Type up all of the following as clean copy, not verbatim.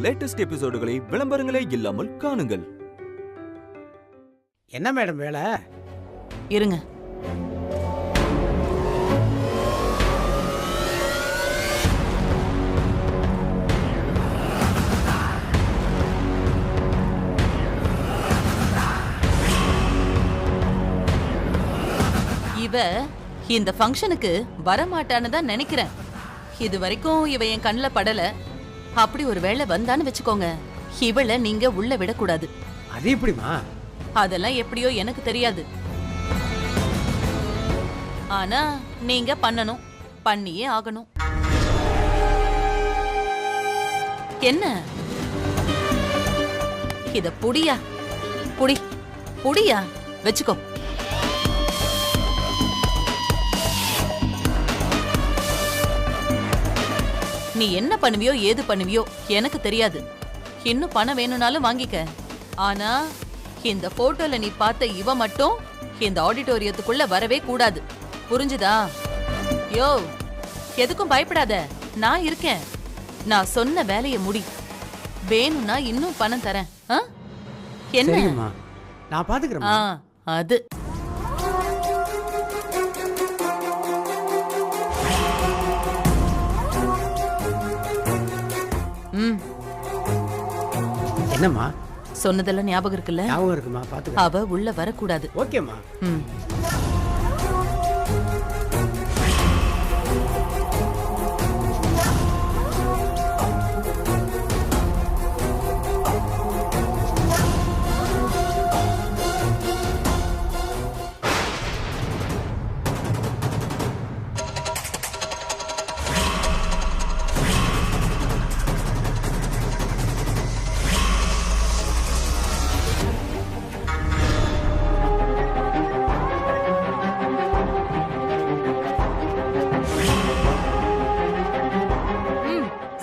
Latest எபிசோடுகளை விளம்பரங்களே இல்லாமல் காணுங்கள். என்ன மேடம் வேலை? இருங்க. இவ இந்த ஃபங்க்ஷனுக்கு வரமாட்டான்னு தான் நினைக்கிறேன். இது வரைக்கும் இவ என் கண்ணுல படல. அப்படி ஒரு வேளை வந்தான்னு வச்சுக்கோங்க, இவளை நீங்க உள்ள விடக்கூடாது. அது எப்படிமா? அதெல்லாம் எப்படியோ எனக்கு தெரியாது. ஆனா நீங்க பண்ணணும், பண்ணியே ஆகணும். என்ன இத புடியா? புடியா வச்சுக்கோ. நீ என்ன பண்ணுவியோ ஏது பண்ணுவியோ எனக்கு தெரியாது. இன்னும் பணம் வேணும்னாலும் வாங்கிக்க. ஆனா இந்த போட்டோல நீ பார்த்த இவ மட்டும் இந்த ஆடிட்டோரியத்துக்குள்ள வரவே கூடாது. புரிஞ்சுதா? யோ, எதுக்கும் பயப்படாத, நான் இருக்கேன். நான் சொன்ன வேலையை முடி. வேணும்னா இன்னும் பணம் தரேன். என்ன? நான் பாத்துக்கிறேன். அது என்னம்மா? சொன்னதெல்லாம் ஞாபகம் இருக்குல்ல? ஞாபகம் இருக்குமா? பாத்துக்க. அவ உள்ள வரக்கூடாது. ஓகேம்மா.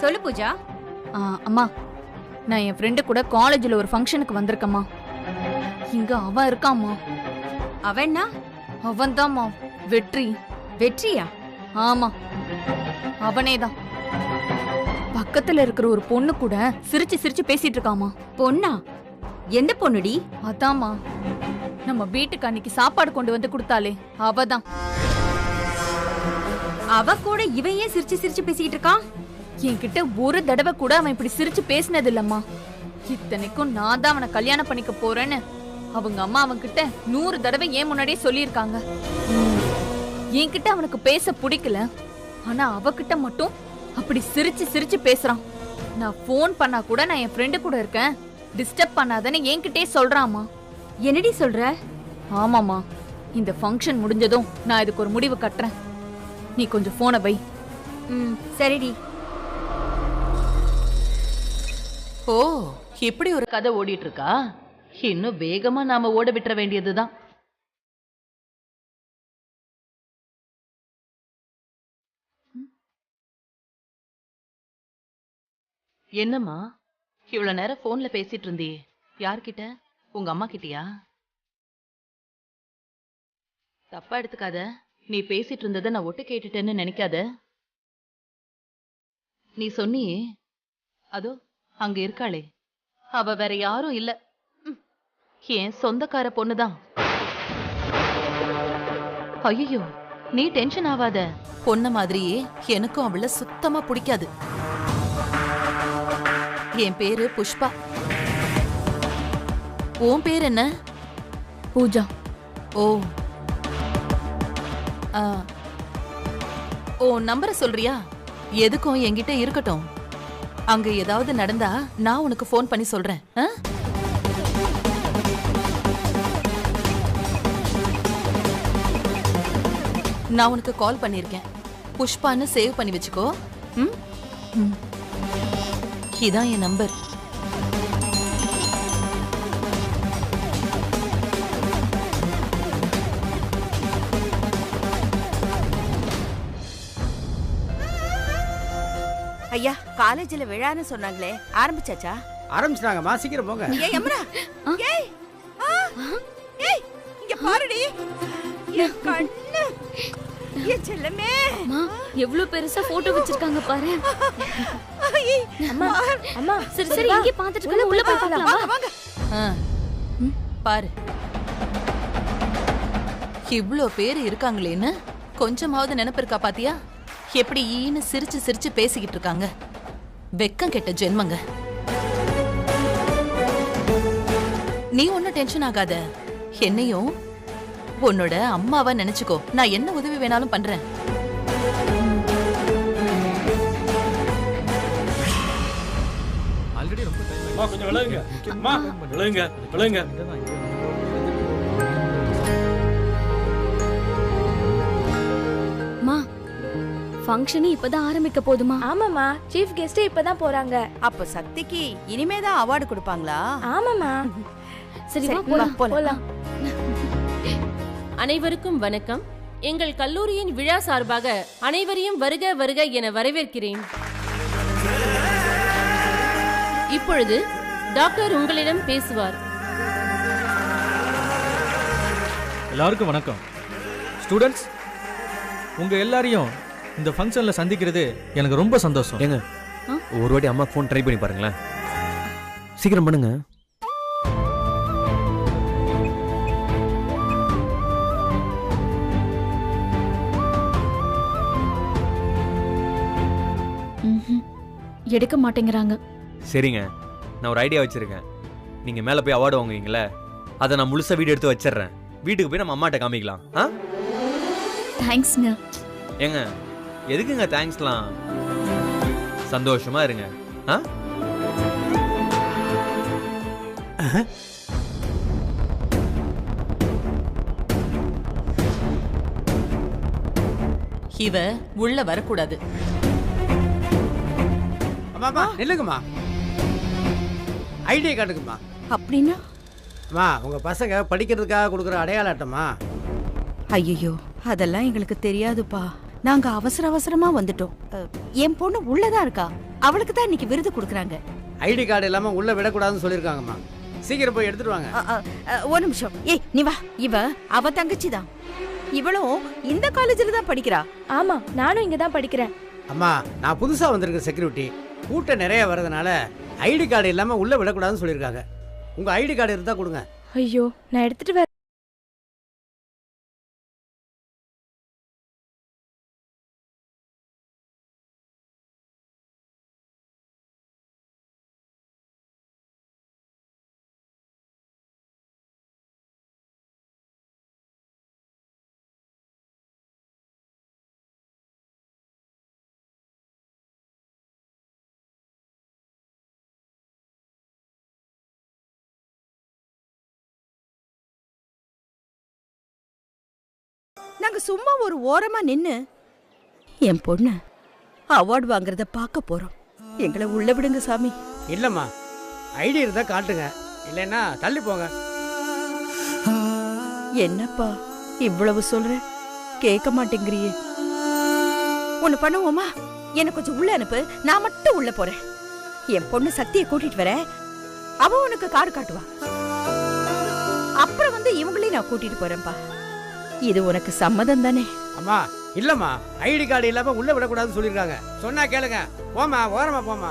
சொல்லு பூஜா. அம்மா, நான் என் ஃப்ரெண்டு கூட காலேஜ்ல ஒரு ஃபங்க்ஷனுக்கு வந்திருக்கேம்மா. இங்க அவன் இருக்காம்மா. அவன்னா? அவன் தான்மா, வெற்றி. வெற்றியா? ஆமா, அவனே தான். பக்கத்துல இருக்கிற ஒரு பொண்ணு கூட சிரிச்சு சிரிச்சு பேசிட்டு இருக்காமா. பொண்ணா? எந்த பொண்ணுடி? அதாம்மா, நம்ம வீட்டுக்கு அன்னைக்கு சாப்பாடு கொண்டு வந்து கொடுத்தாலே அவதான். அவ கூட இவன் ஏன் சிரிச்சு சிரிச்சு பேசிட்டு இருக்கான்? என்கிட்ட ஒரு தடவை கூட அவன் இப்படி சிரிச்சு பேசினது இல்லம்மா. இத்தனைக்கும் நான் தான் அவனை கல்யாணம் பண்ணிக்க போறேன்னு அவங்க அம்மா அவன்கிட்ட 100 தடவை ஏன் முன்னாடியே சொல்லியிருக்காங்க. என்கிட்ட அவனுக்கு பேச பிடிக்கல, ஆனா அவகிட்ட மட்டும் அப்படி சிரிச்சு சிரிச்சு பேசுறான். நான் போன் பண்ணா கூட நான் என் ஃப்ரெண்டு கூட இருக்கேன், டிஸ்டர்ப் பண்ணாதன்னு என்கிட்டே சொல்றாமா. என்னடி சொல்ற? ஆமாமா, இந்த ஃபங்க்ஷன் முடிஞ்சதும் நான் இதுக்கு ஒரு முடிவு கட்டுறேன். நீ கொஞ்சம் போனை வை. சரிடி. ஓ, இப்படி ஒரு கதை ஓடிட்டு இருக்கா? இன்னும் வேகமா நாம ஓட விட்டுற வேண்டியதுதான். என்னம்மா இவ்வளவு நேரம் போன்ல பேசிட்டு இருந்தியே? யார்கிட்ட? உங்க அம்மா கிட்டயா? தப்பா எடுத்துக்காத. நீ பேசிட்டு இருந்தத நான் ஒட்டு கேட்டுட்டேன்னு நினைக்காத. நீ சொன்னியே, அதோ அங்க இருக்காளே, அவ வேற யாரும் இல்ல, என் சொந்தக்கார பொண்ணுதான். ஐயோ, நீ டென்ஷன் ஆகாத. பொண்ண மாதிரியே எனக்கும் அவள சுத்தமா பிடிக்காது. என் பேரு புஷ்பா. உன் பேர் என்ன? பூஜா. ஓ, ஓ, நம்பரை சொல்றியா? எதுக்கும் என்கிட்ட இருக்கட்டும். அங்க ஏதாவது நடந்தா நான் உனக்கு போன் பண்ணி சொல்றேன். நான் உனக்கு கால் பண்ணிருக்கேன். புஷ்பான்னு சேவ் பண்ணி வச்சுக்கோ. இதான் என் நம்பர். ஐயா, காலேஜ்ல விழான்னு சொன்னாங்களே, ஆரம்பிச்சாச்சா? ஆரம்பிச்சிட்டாங்கம்மா, சீக்கிரம் போங்க. ஏய் அம்ரா, ஏய் ஏய், இங்க பாருடி. என் கண்ணு. என் செல்லமே. அம்மா எவ்வளவு பெருசா போட்டோ வச்சிருக்காங்க பாரு. அம்மா அம்மா சரி சரி இங்கே பார்த்துட்டு இருக்க உள்ள போய் பார்க்கலாம் வாங்க வாங்க. பாரு, இவ்ளோ பேர் இருக்காங்களேன்னு கொஞ்சமாவது நினைப்பு இருக்கா பாத்தியா? எப்படி ஈன்னு சிரிச்சு சிரிச்சு பேசிக்கிட்டு இருக்காங்க. வெக்கம் கெட்ட ஜென்மங்க. நீ ஒன்னும் டென்ஷன் ஆகாத. என்னையும் உன்னோட அம்மாவா நினைச்சுக்கோ. நான் என்ன உதவி வேணாலும் பண்றேன். ஆல்ரெடி ரொம்ப டைம் கொஞ்சம் விளையுங்க. அம்மா விளையுங்க விளையுங்க. அம்மா ஃபங்க்ஷன் இப்பதான் ஆரம்பிக்க போதுமா? ஆமாமா, சீஃப் கெஸ்ட் இப்பதான் போறாங்க. அப்ப சக்திக்கு இனிமேதான் அவார்டு கொடுப்பாங்களா? ஆமாமா. சரி சரி, வா போலாம். அனைவருக்கும் வணக்கம். எங்கள் கல்லூரியின் விழா சார்பாக அனைவரையும் வருக வருக என வரவேற்கிறேன். இப்பொழுது டாக்டர் உங்களிடம் பேசுவார். எல்லாருக்கும் வணக்கம். ஸ்டூடெண்ட்ஸ், உங்க எல்லாரையும் இந்த ஃபங்க்ஷன்ல சந்திக்கிறது எனக்கு ரொம்ப சந்தோஷம். ஏங்க ஒரு வாட்டி அம்மா ஃபோன் ட்ரை பண்ணி பாருங்களேன். சீக்கிரம் பண்ணுங்க. எடுக்க மாட்டேங்கிறாங்க. சரிங்க, நான் ஒரு ஐடியா வச்சிருக்கேன். நீங்க மேல போய் அவார்டு வாங்குவீங்களே, அதை நான் முழுசா வீடியோ எடுத்து வச்சிடுறேன். வீட்டுக்கு போய் நம்ம அம்மாட்ட காமிக்கலாம். தேங்க்ஸ்ங்க. ஏங்க எதுக்குங்க தேங்க்ஸ்லாம்? சந்தோஷமா இருங்க. இவ உள்ள வரக்கூடாது. அம்மா நில்லுங்கம்மா. ஐடியா காட்டுங்கம்மா. அப்படின்னா அம்மா உங்க பசங்க படிக்கிறதுக்காக கொடுக்குற அடையாள அட்டைம்மா. ஐயோ, அதெல்லாம் எங்களுக்கு தெரியாதுப்பா. நாங்க அவசர அவசரமா வந்துட்டோம். என் பொண்ணு உள்ளதான் இருக்கா. அவளுக்கு தான் இன்னைக்கு விருது கொடுக்குறாங்க. ஐடி கார்டு இல்லாம உள்ள விடக்கூடாதுன்னு சொல்லியிருக்காங்கம்மா. சீக்கிரம் போய் எடுத்துட்டு வாங்க. ஒரு நிமிஷம். ஏய் நீ வா. அவ தங்கச்சி தான். இவளும் இந்த காலேஜில் தான் படிக்கிறா. ஆமா, நானும் இங்க தான் படிக்கிறேன். அம்மா நான் புதுசா வந்திருக்க செக்யூரிட்டி. கூட்டம் நிறைய வர்றதுனால ஐடி கார்டு இல்லாம உள்ள விடக்கூடாதுன்னு சொல்லியிருக்காங்க. உங்க ஐடி கார்டு இருந்தா கொடுங்க. ஐயோ, நான் எடுத்துட்டு வரேன். நாங்க சும்மா ஒரு ஓரமா நின்னு என் பொண்ணு அவார்டு வாங்குறத பார்க்க போறோம். எங்களை உள்ள விடுங்க சாமி. இல்லம்மா, ஐடி இருந்தா காட்டுங்க, இல்லைன்னா தள்ளி போங்க. என்னப்பா இவ்வளவு சொல்ற, கேட்க மாட்டேங்கிறியே. ஒண்ணு பண்ணுவோமா? என்ன கொஞ்சம் உள்ள அனுப்பு. நான் மட்டும் உள்ள போறேன். என் பொண்ணு சக்தியை கூட்டிட்டு வரேன். அவ உனக்கு கார் காட்டுவா. அப்புறம் வந்து இவங்களையும் நான் கூட்டிட்டு போறேன்ப்பா. இது உனக்கு சம்மதம் தானே? அம்மா இல்லம்மா, ஐடி கார்டு இல்லாம உள்ள விடக்கூடாதுன்னு சொல்லியிருக்காங்க. சொன்னா கேளுங்க. போமா, ஓரமா போமா.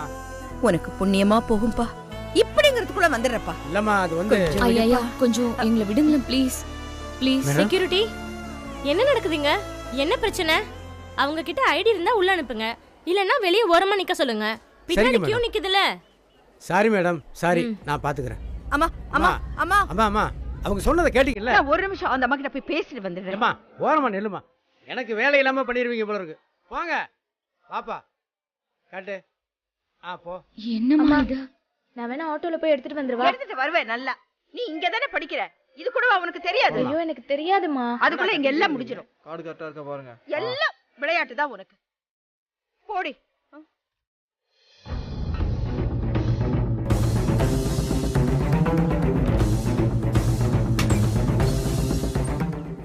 உனக்கு புண்ணியமா போகும்பா. இப்படிங்கிறதுக்குள்ள வந்துடுறப்பா. இல்லம்மா அது வந்து ஐயா கொஞ்சம் எங்களை விடுங்களேன் ப்ளீஸ் ப்ளீஸ். செக்யூரிட்டி, என்ன நடக்குதுங்க? என்ன பிரச்சனை? அவங்க கிட்ட ஐடி இருந்தா உள்ள அனுப்புங்க, இல்லன்னா வெளியே ஓரமா நிக்க சொல்லுங்க. பின்னாடி சரிங்க கியூ மேடம். நிக்குதுல. சாரி மேடம், சாரி, நான் பாத்துக்கிறேன். அம்மா அம்மா அம்மா அம்மா அம்மா அவங்க சொன்னதை கேட்டீங்கல்ல? நான் ஒரு நிமிஷம் அந்த அம்மா கிட்ட போய் பேசிட்டு வந்துடுறேன். அம்மா ஓரமா நில்லுமா. எனக்கு வேலை இல்லாம பண்ணிடுவீங்க போல இருக்கு. போங்க பாப்பா, காட்டு. போ. என்னம்மா இது? நான் வேணா ஆட்டோல போய் எடுத்துட்டு வந்துருவா. எடுத்துட்டு வருவேன். நல்லா, நீ இங்க தானே படிக்கிற. இது கூட உனக்கு தெரியாது? ஐயோ எனக்கு தெரியாதுமா. அதுக்குள்ள இங்க எல்லாம் முடிஞ்சிடும். கார்டு கரெக்டா இருக்க பாருங்க. எல்லாம் விளையாட்டு தான் உனக்கு. போடி.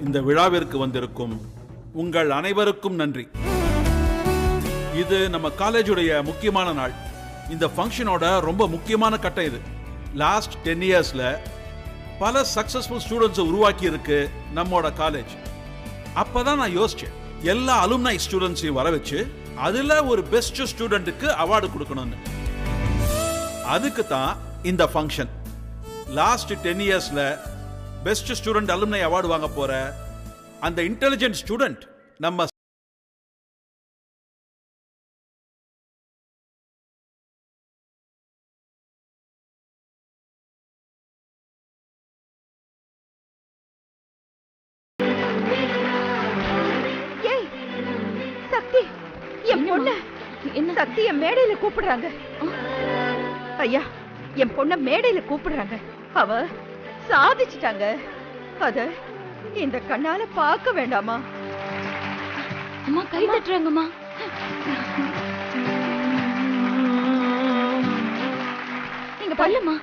இந்த விழாவிற்கு வந்திருக்கும் உங்கள் அனைவருக்கும் நன்றி. இது நம்ம காலேஜுடைய முக்கியமான நாள். இந்த ஃபங்க்ஷனோட ரொம்ப முக்கியமான கட்டம் இது. லாஸ்ட் 10 இயர்ஸ்ல பல சக்சஸ்ஃபுல் ஸ்டூடெண்ட்ஸை உருவாக்கி இருக்கு நம்மோட காலேஜ். அப்பதான் நான் யோசிச்சேன், எல்லா அலுமினை ஸ்டூடெண்ட்ஸையும் வர வச்சு அதுல ஒரு பெஸ்ட் ஸ்டூடெண்ட்டுக்கு அவார்டு கொடுக்கணும்னு. அதுக்கு தான் இந்த ஃபங்க்ஷன். லாஸ்ட் 10 இயர்ஸ்ல பெஸ்ட் ஸ்டூடெண்ட் அலுமினை அவார்டு வாங்க போற அந்த இன்டெலிஜென்ட் ஸ்டூடெண்ட் நம்ம சக்தி என் பொண்ண என்ன சக்தி என் மேடையில கூப்பிடுறாங்க. ஐயா என் பொண்ண மேடையில கூப்பிடுறாங்க. அவ சாதிச்சிட்டாங்க. அத இந்த கண்ணால பார்க்க வேண்டாமா? அம்மா கை தட்டுறாங்கம்மா. நீங்க பல்லம்மா.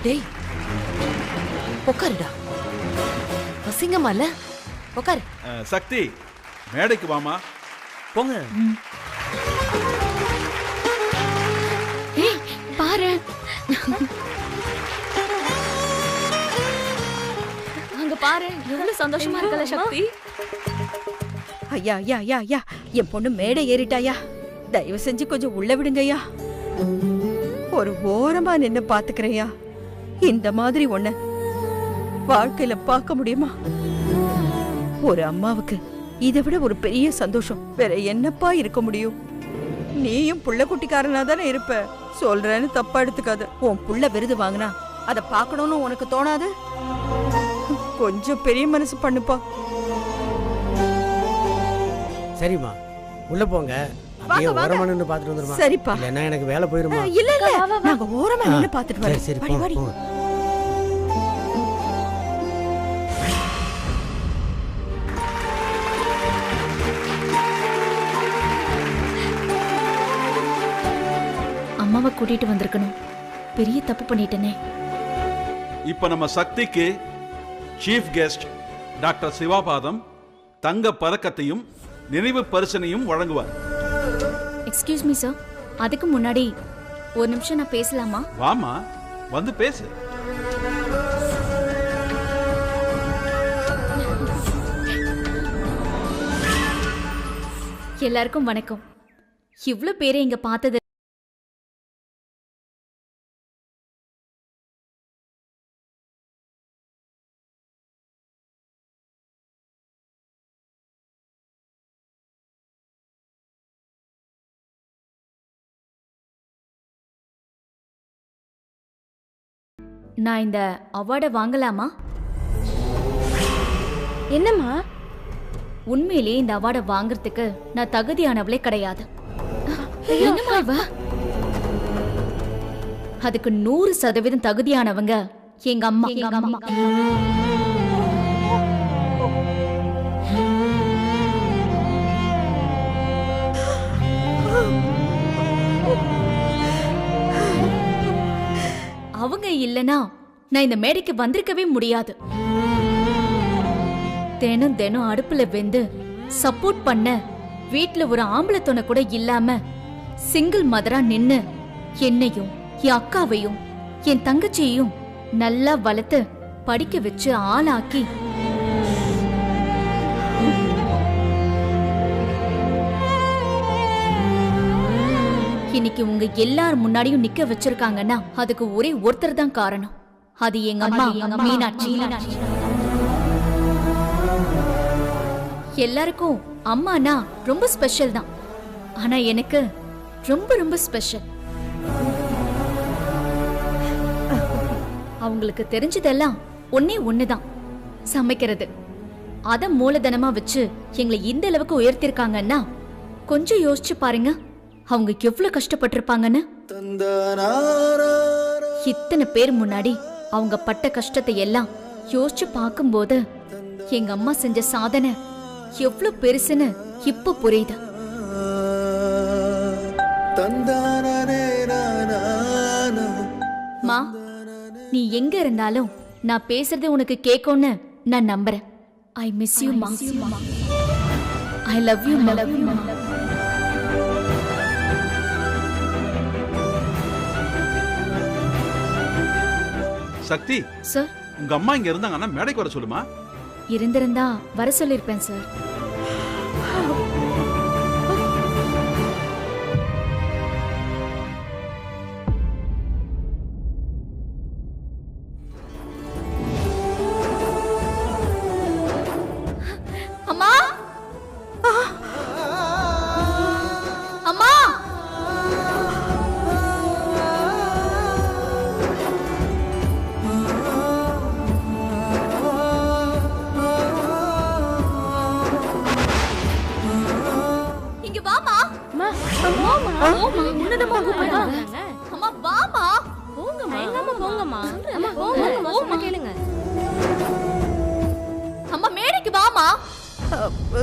டேய் உட்காருடா. அசிங்கமா இல்ல? உட்காரு. சக்தி மேடைக்கு வாமா. போங்க. ஏய் பாரு. அங்க பாரு எவ்வளவு சந்தோஷமா இருக்கல சக்தி. ஐயா ஐயா ஐயா ஐயா என் பொண்ணு மேடை ஏறிட்டாயா. தயவு செஞ்சு கொஞ்சம் உள்ள விடுங்கய்யா. ஒரு ஓரமா நின்னு பாத்துக்கிறேயா. இந்த மாதிரி ஒண்ண வாழ்க்கையில பார்க்க முடியுமா? ஒரு அம்மாவுக்கு இதை விட ஒரு பெரிய சந்தோஷம் வேற என்னப்பா இருக்க முடியும்? நீயும் புள்ள குட்டிக்காரனா தானே இருப்ப. சொல்றேன்னு தப்பா எடுத்துக்காத. உன் புள்ள விருது வாங்கினா அதை பார்க்கணும்னு உனக்கு தோணாது? கொஞ்சம் பெரிய மனசு பண்ணுப்பா. சரிம்மா உள்ள போங்க. அப்படியே ஓரமா நின்னு பார்த்துட்டு வந்துருமா? சரிப்பா. இல்லைன்னா எனக்கு வேலை போயிருமா? இல்ல இல்ல நாங்க ஓரமா நின்னு பார்த்துட்டு வரோம். சரி வாடி, வாடி. போங்க. அம்மாவை கூட்டிட்டு வந்திருக்கணும். பெரிய தப்பு பண்ணிட்டேனே. இப்ப நம்ம சக்திக்கு சீஃப் கெஸ்ட் டாக்டர் சிவாபாதம் தங்க பதக்கத்தையும் நினைவு பரிசனையும் வழங்குவார். எக்ஸ்கியூஸ் மீ சார், அதுக்கு முன்னாடி ஒரு நிமிஷம் நான் பேசலாமா? வாமா வந்து பேசு. எல்லாருக்கும் வணக்கம். இவ்ளோ பேரை இங்க பார்த்தது நான் இந்த அவார்டை வாங்கலாமா? என்னம்மா? உண்மையிலேயே இந்த அவார்டை வாங்குறதுக்கு நான் தகுதியானவளே கிடையாது. என்னம்மா இவ? அதுக்கு 100% தகுதியானவங்க எங்க அம்மா. அவங்க இல்லனா நான் இந்த மேடைக்கு வந்திருக்கவே முடியாது. தினம் தினம் அடுப்புல வெந்து சப்போர்ட் பண்ண வீட்டுல ஒரு ஆம்பளை துணை கூட இல்லாம சிங்கிள் மதரா நின்னு என்னையும் என் அக்காவையும் என் தங்கச்சியையும் நல்லா வளர்த்து படிக்க வச்சு ஆளாக்கி இன்னைக்கு உங்க எல்லார் முன்னாடியும் நிக்க வச்சிருக்காங்கன்னா அதுக்கு ஒரே ஒருத்தர் தான் காரணம். அது எங்க அம்மா மீனாட்சி. எல்லாருக்கும் அம்மானா ரொம்ப ஸ்பெஷல் தான். ஆனா எனக்கு ரொம்ப ரொம்ப ஸ்பெஷல். அவங்களுக்கு தெரிஞ்சதெல்லாம் ஒன்னே ஒண்ணுதான், சமைக்கிறது. அத மூலதனமா வச்சு எங்களை இந்த அளவுக்கு உயர்த்திருக்காங்கன்னா கொஞ்சம் யோசிச்சு பாருங்க அவங்க எவ்வளவு கஷ்டப்பட்டிருப்பாங்கன்னு. இத்தனை பேர் முன்னாடி அவங்க பட்ட கஷ்டத்தை எல்லாம் யோசிச்சு பார்க்கும்போது எங்க அம்மா செஞ்ச சாதனை எவ்வளவு பெருசுன்னு இப்ப புரியுது. மா, நீ எங்க இருந்தாலும் நான் பேசுறது உனக்கு கேட்கும்னு நான் நம்புறேன். ஐ மிஸ் யூ மா. ஐ லவ் யூ மா. சக்தி, சார் உங்க அம்மா இங்க இருந்தாங்கன்னா மேடைக்கு வர சொல்லுமா. இருந்திருந்தா வர சொல்லிருப்பேன் சார். அம்மா அம்மா இங்க வாமா. அம்மா உன்னதமா கூப்பிடுறாங்க. அம்மா வாமா. போங்கம்மா எங்கம்மா போங்கம்மா. அம்மா போங்கம்மா சொன்னா கேளுங்க. அம்மா மேடைக்கு வாமா. அம்மா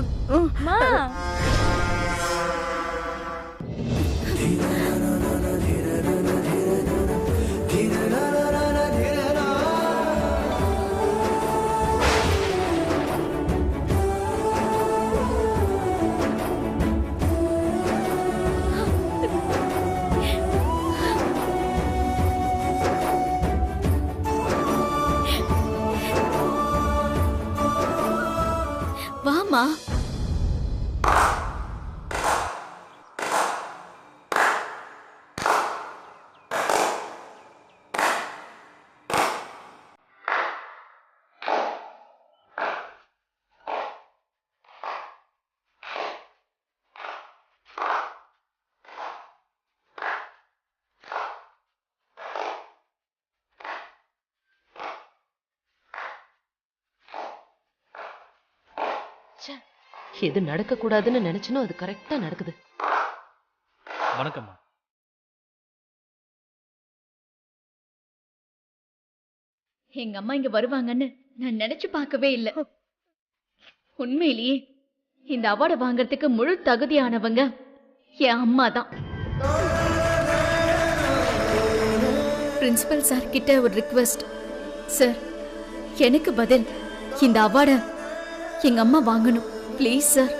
வாமா. எது நடக்க கூடாதுன்னு நினைச்சனோ அது கரெக்டா நடக்குது. வணக்கம்மா. எங்க அம்மா இங்க வருவாங்கன்னு நான் நினைச்சு பார்க்கவே இல்லை. உண்மையிலேயே இந்த அவார்டை வாங்கறதுக்கு முழு தகுதியானவங்க என் அம்மா தான். பிரின்சிபல் சார் கிட்ட ஒரு ரிக்வெஸ்ட். சார், எனக்கு பதில் இந்த அவார்டை எங்க அம்மா வாங்கணும். Please sir.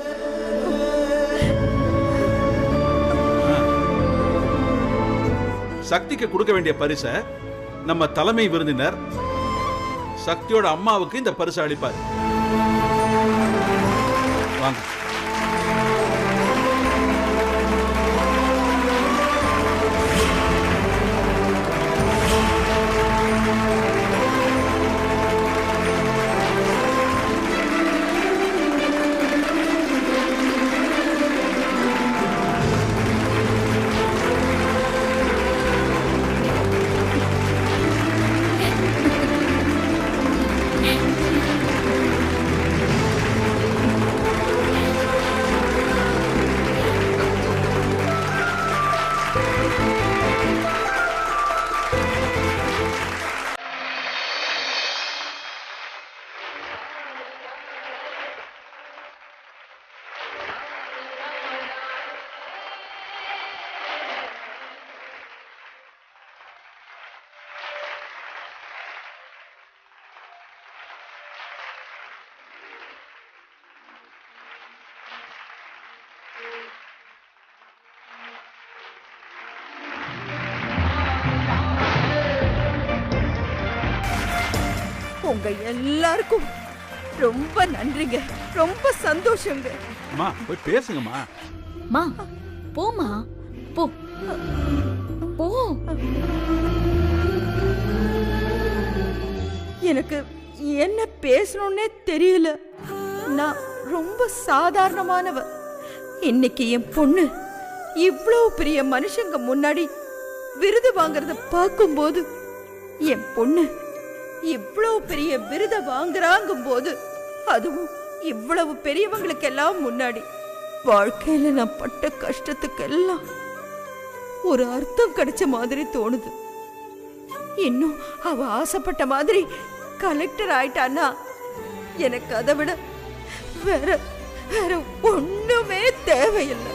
சக்திக்கு கொடுக்க வேண்டிய பரிசை நம்ம தலைமை விருந்தினர் சக்தியோட அம்மாவுக்கு இந்த பரிசு அளிப்பார். வாங்க. உங்க எல்லாருக்கும் ரொம்ப நன்றிங்க. ரொம்ப சந்தோஷங்க. அம்மா போய் பேசுங்கம்மா. மா போமா, போ போ. எனக்கு என்ன பேசணும்னே தெரியல. நான் ரொம்ப சாதாரணமானவ. இன்னைக்கு என் பொண்ணு இவ்வளவு பெரிய மனுஷங்க முன்னாடி விருது வாங்குறத பார்க்கும்போது, என் பொண்ணு இவ்வளவு பெரிய விருதை வாங்குறாங்கும் போது, அதுவும் இவ்வளவு பெரியவங்களுக்கெல்லாம் முன்னாடி, வாழ்க்கையில நான் பட்ட கஷ்டத்துக்கெல்லாம் ஒரு அர்த்தம் கிடைச்ச மாதிரி தோணுது. இன்னும் அவ ஆசைப்பட்ட மாதிரி கலெக்டர் ஆயிட்டான்னா எனக்கு அதை விட வேற வேற ஒண்ணுமே தேவையில்லை.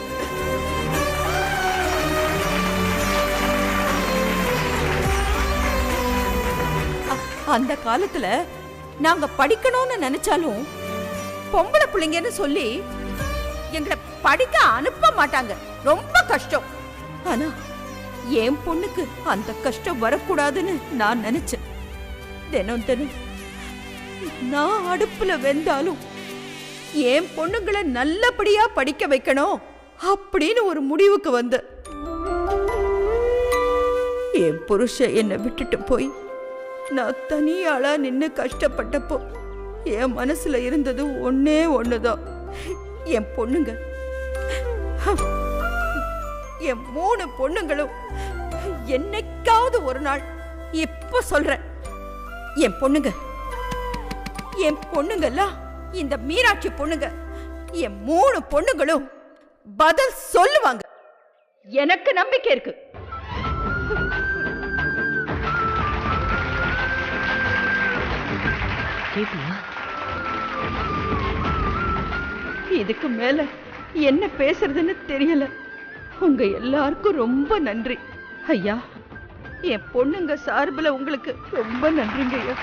அந்த காலத்துல நாங்க படிக்கணும்னு நினைச்சாலும் பொம்பளை பிள்ளைங்கன்னு சொல்லி எங்களை படிக்க அனுப்ப மாட்டாங்க. ரொம்ப கஷ்டம். ஆனா என் பொண்ணுக்கு அந்த கஷ்டம் வரக்கூடாதுன்னு நான் நினைச்சேன். தினம் தினம் நான் அடுப்புல வெந்தாலும் என் பொண்ணுங்களை நல்லபடியா படிக்க வைக்கணும் அப்படின்னு ஒரு முடிவுக்கு வந்த என் புருஷன் என்னை விட்டுட்டு போய் நான் தனியாளா நின்னு கஷ்டப்பட்டப்போ என் மனசுல இருந்தது ஒன்னே ஒண்ணுதான், என் பொண்ணுங்க. என் 3 பொண்ணுங்களும் என்னைக்காவது ஒரு நாள், இப்ப சொல்றேன், என் பொண்ணுங்கெல்லாம் இந்த மீனாட்சி பொண்ணுங்க, என் 3 பொண்ணுங்களும் பதில் சொல்லுவாங்க. எனக்கு நம்பிக்கை இருக்கு. இதுக்கு மேல என்ன பேசுறதுன்னு தெரியல. உங்க எல்லாருக்கும் ரொம்ப நன்றி ஐயா. என் பொண்ணுங்க சார்பில் உங்களுக்கு ரொம்ப நன்றிங்க ஐயா.